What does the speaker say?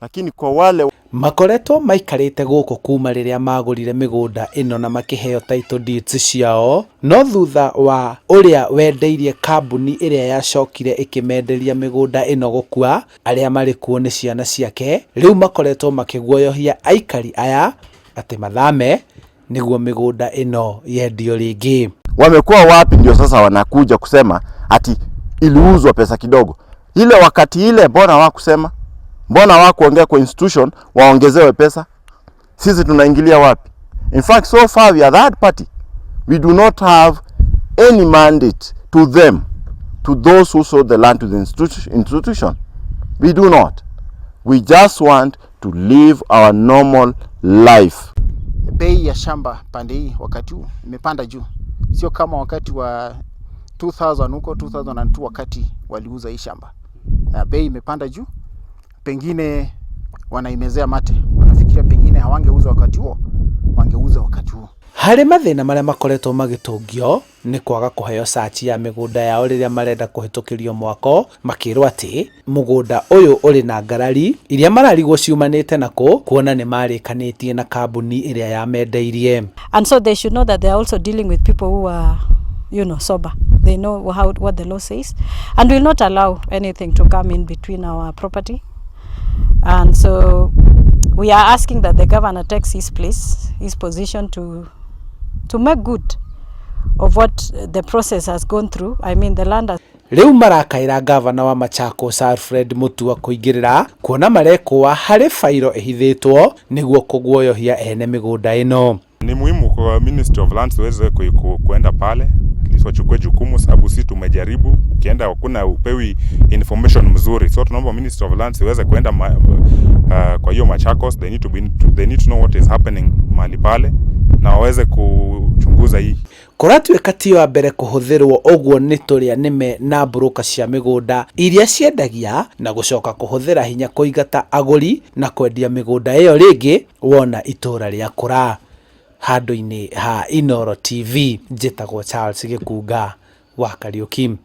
lakini kwa wale makoretwo maikarite guku kuuma riria magurire migunda ino na makiheo title deeds ciao, no thutha wa uria wendeirie kambuni iria yacokire ikimenderia migunda ino gukua, aria mari kuo ni ciana ciake, riu makoretwo makiguoyohia aikari aya ati mathame niguo migunda ino yendio ringi. Wamekuwa wapi ndio sasa wanakuja kusema ati iliuzwa pesa kidogo? Ile wakati ile mbona hawakusema? Mbona hawakuongea kwa institution waongezewe pesa? Sisi tunaingilia wapi? In fact, so far we are third party. We do not have any mandate to them, to those who sold the land to the institution. We do not. We just want to live our normal life. Bei ya shamba pande hii wakati huu imepanda juu. Sio kama wakati wa 2000 huko 2002 wakati waliuza hii shamba. Bei imepanda juu. Pengine wanaimezea mate. Wanafikiria pengine hawangeuza wakati huo, wangeuza wakati huo. Hari mathina maria makoretwo magitungio ni kwaga kuheo sachi ya migunda yao riria marenda kuhitukirio mwako, makirwo ati mugunda uyu uri na ngarari iria mararigwo ciumanite nako kuona ni marikanitie na kambuni iria ya mendeirie. And so they should know that they are also dealing with people who are, sober. They know what the law says, and will not allow anything to come in between our property. And so we are asking that the governor takes his place, his position to make good of what the process has gone through. I mean, the land has... Riu marakaira governor wa Machakos Alfred Mutua kuingirira kuona marekwa hari fairo ihithitwo niguo kuguoyohia ene migunda ino. Ni muhimu kwa Ministry of Lands waweze kuenda pale wachukue jukumu, sababu sisi tumejaribu, ukienda hakuna upewi information mzuri. So tunaomba Ministry of Lands iweze kuenda kwa hiyo Machakos. They need to know what is happening mahali pale na waweze kuchunguza hii. Kuratwika ti wa mbere kuhuthirwo uguo ni turia nime na broker cia migunda iria ciendagia na gucoka kuhuthira hinya kuigata aguri na kwendia migunda iyo ringi wona itura ria kura. Handu-ini ha Inooro TV, njitagwo Charles Gikuga wa Kariuki.